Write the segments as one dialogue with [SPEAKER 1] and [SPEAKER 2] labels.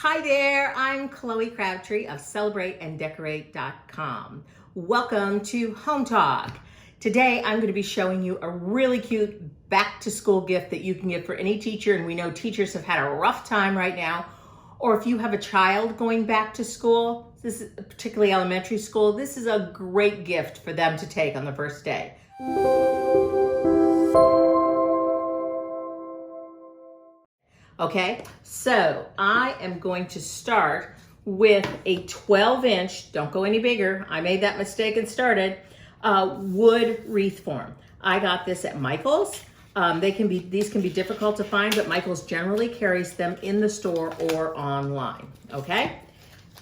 [SPEAKER 1] Hi there, I'm Chloe Crabtree of CelebrateAndDecorate.com. Welcome to Home Talk. Today I'm going to be showing you a really cute back to school gift that you can give for any teacher, and we know teachers have had a rough time right now. Or if you have a child going back to school, this is particularly elementary school, this is a great gift for them to take on the first day. Okay, so I am going to start with a 12-inch, don't go any bigger, I made that mistake and started, wood wreath form. I got this at Michael's. These can be difficult to find, but Michael's generally carries them in the store or online, okay?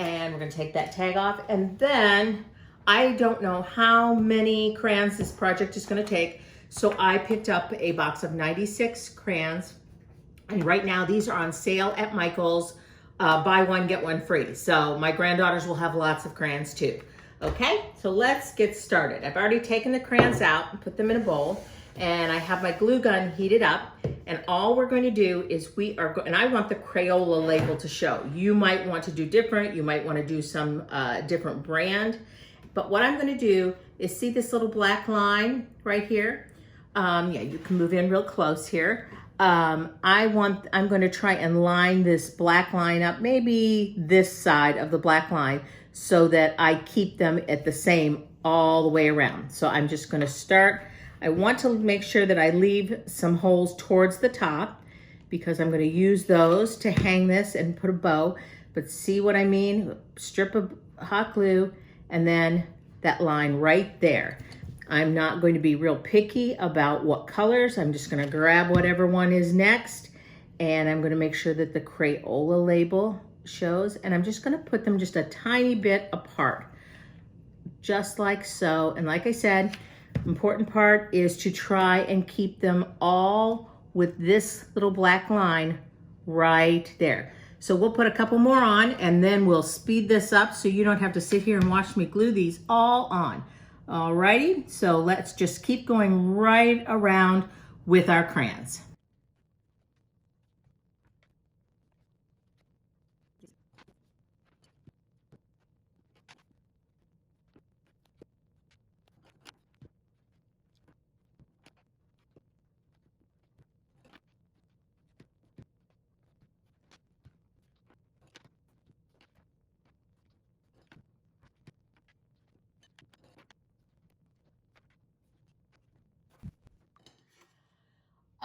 [SPEAKER 1] And we're gonna take that tag off, and then I don't know how many crayons this project is gonna take, so I picked up a box of 96 crayons. And right now, these are on sale at Michael's, buy one, get one free. So my granddaughters will have lots of crayons too. Okay, so let's get started. I've already taken the crayons out and put them in a bowl, and I have my glue gun heated up. And all we're going to do is and I want the Crayola label to show. You might want to do different. You might want to do some different brand. But what I'm going to do is see this little black line right here. Yeah, you can move in real close here. I'm going to try and line this black line up, maybe this side of the black line, so that I keep them at the same all the way around. So I'm just going to start. I want to make sure that I leave some holes towards the top because I'm going to use those to hang this and put a bow. But see what I mean? Strip of hot glue and then that line right there. I'm not going to be real picky about what colors. I'm just going to grab whatever one is next, and I'm going to make sure that the Crayola label shows, and I'm just going to put them just a tiny bit apart, just like so. And like I said, important part is to try and keep them all with this little black line right there. So we'll put a couple more on, and then we'll speed this up so you don't have to sit here and watch me glue these all on. Alrighty, so let's just keep going right around with our crayons.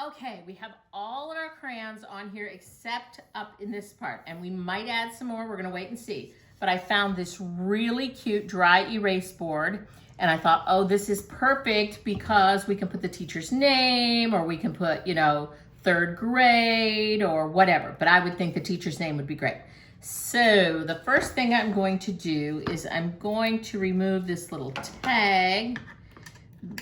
[SPEAKER 1] Okay, we have all of our crayons on here except up in this part, and we might add some more. We're gonna wait and see. But I found this really cute dry erase board, and I thought, oh, this is perfect because we can put the teacher's name, or we can put, you know, 3rd grade or whatever. But I would think the teacher's name would be great. So the first thing I'm going to do is I'm going to remove this little tag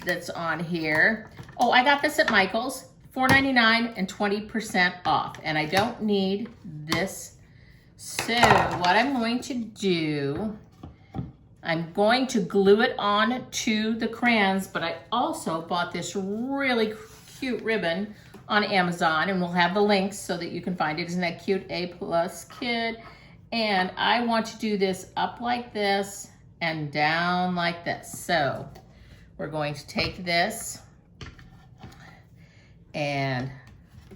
[SPEAKER 1] that's on here. Oh, I got this at Michael's. $4.99 and 20% off, and I don't need this. So what I'm going to do, I'm going to glue it on to the crayons, but I also bought this really cute ribbon on Amazon, and we'll have the links so that you can find it. Isn't that cute? A+ kid. And I want to do this up like this and down like this. So we're going to take this, and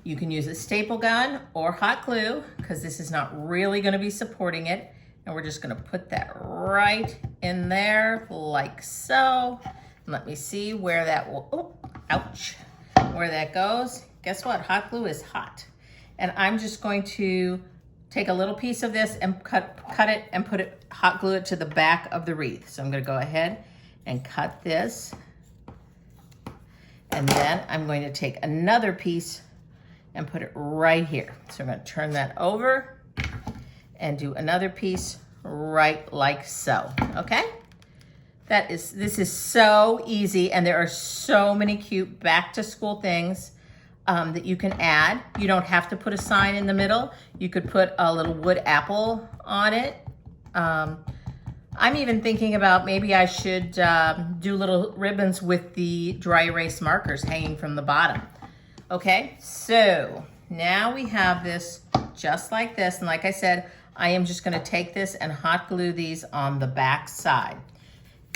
[SPEAKER 1] you can use a staple gun or hot glue because this is not really going to be supporting it. And we're just going to put that right in there like so. And let me see where that will, oh, ouch, where that goes. Guess what? Hot glue is hot. And I'm just going to take a little piece of this and cut it and hot glue it to the back of the wreath. So I'm going to go ahead and cut this. And then I'm going to take another piece and put it right here. So I'm going to turn that over and do another piece right like so, okay? This is so easy, and there are so many cute back to school things that you can add. You don't have to put a sign in the middle. You could put a little wood apple on it. I'm even thinking about maybe I should do little ribbons with the dry erase markers hanging from the bottom. Okay, so now we have this just like this. And like I said, I am just gonna take this and hot glue these on the back side.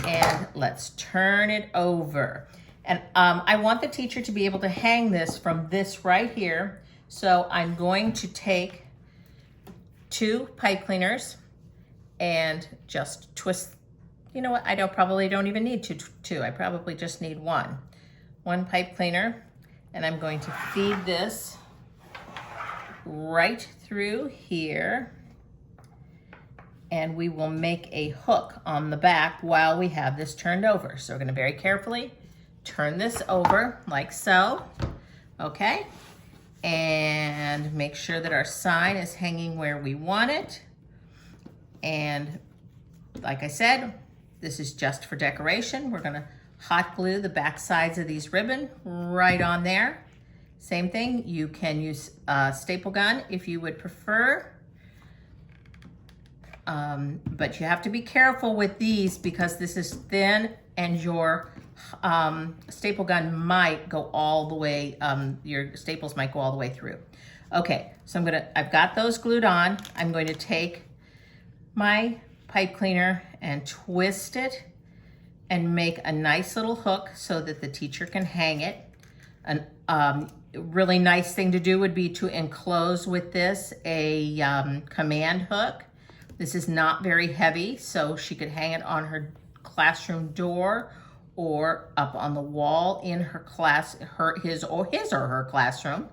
[SPEAKER 1] And let's turn it over. And I want the teacher to be able to hang this from this right here. So I'm going to take 2 pipe cleaners and just twist. You know what, I probably don't even need two. I probably just need one pipe cleaner. And I'm going to feed this right through here. And we will make a hook on the back while we have this turned over. So we're gonna very carefully turn this over like so, okay? And make sure that our sign is hanging where we want it. And like I said, this is just for decoration. We're gonna hot glue the back sides of these ribbon right on there. Same thing, you can use a staple gun if you would prefer. But you have to be careful with these because this is thin and your staple gun might go all the way, your staples might go all the way through. Okay, so I've got those glued on. I'm going to take my pipe cleaner and twist it and make a nice little hook so that the teacher can hang it. A really nice thing to do would be to enclose with this a command hook. This is not very heavy, so she could hang it on her classroom door or up on the wall in her class, his or her classroom.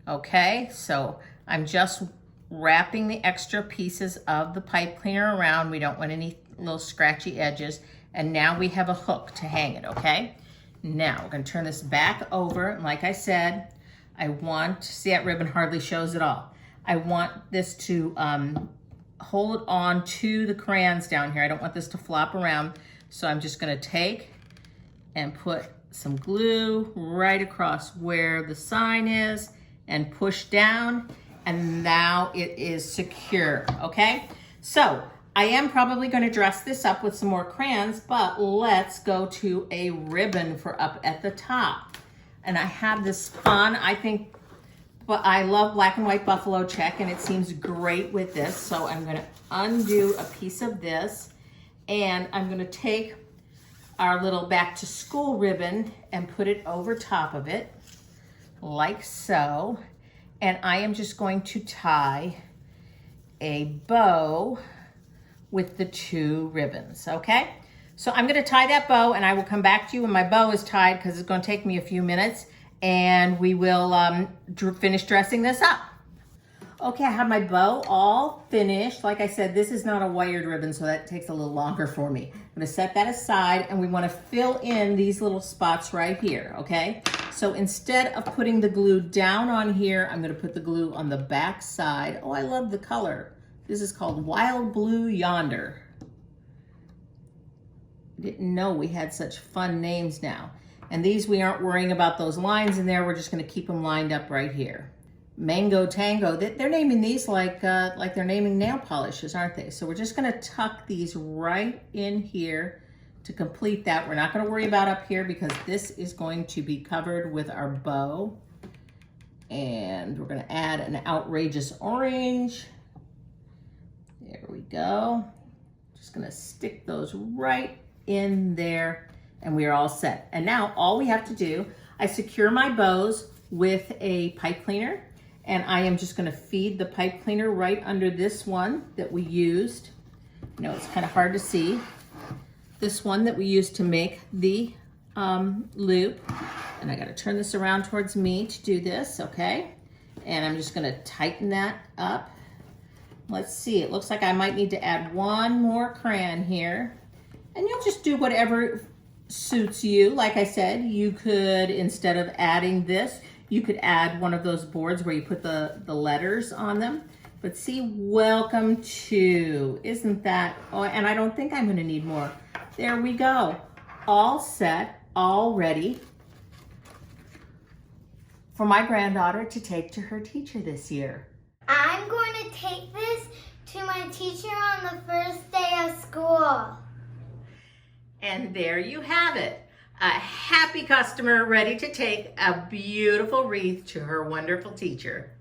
[SPEAKER 1] Okay, so I'm just wrapping the extra pieces of the pipe cleaner around. We don't want any little scratchy edges. And now we have a hook to hang it, okay? Now we're gonna turn this back over. And like I said, I want, see that ribbon hardly shows at all. I want this to hold on to the crayons down here. I don't want this to flop around. So I'm just gonna take and put some glue right across where the sign is and push down, and now it is secure, okay? So I am probably gonna dress this up with some more crayons, but let's go to a ribbon for up at the top. And I have this fun, but I love black and white buffalo check, and it seems great with this. So I'm gonna undo a piece of this, and I'm gonna take our little back to school ribbon and put it over top of it, like so. And I am just going to tie a bow with the 2 ribbons, okay? So I'm gonna tie that bow, and I will come back to you when my bow is tied because it's gonna take me a few minutes, and we will finish dressing this up. Okay, I have my bow all finished. Like I said, this is not a wired ribbon, so that takes a little longer for me. I'm gonna set that aside, and we wanna fill in these little spots right here, okay? So instead of putting the glue down on here, I'm gonna put the glue on the back side. Oh, I love the color. This is called Wild Blue Yonder. Didn't know we had such fun names now. And these, we aren't worrying about those lines in there. We're just gonna keep them lined up right here. Mango Tango, they're naming these like they're naming nail polishes, aren't they? So we're just gonna tuck these right in here to complete that. We're not gonna worry about up here because this is going to be covered with our bow. And we're gonna add an outrageous orange. There we go. Just gonna stick those right in there, and we are all set. And now all we have to do, I secure my bows with a pipe cleaner, and I am just gonna feed the pipe cleaner right under this one that we used. You know, it's kind of hard to see. This one that we used to make the loop. And I gotta turn this around towards me to do this, okay? And I'm just gonna tighten that up. Let's see, it looks like I might need to add one more crayon here. And you'll just do whatever suits you. Like I said, you could, instead of adding this, you could add one of those boards where you put the letters on them. But see, welcome to, isn't that, oh, and I don't think I'm gonna need more. There we go, all set, all ready for my granddaughter to take to her teacher this year.
[SPEAKER 2] I'm going to take this to my teacher on the first day of school.
[SPEAKER 1] And there you have it. A happy customer ready to take a beautiful wreath to her wonderful teacher.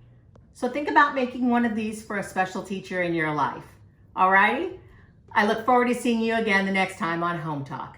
[SPEAKER 1] So think about making one of these for a special teacher in your life. Alrighty? I look forward to seeing you again the next time on Home Talk.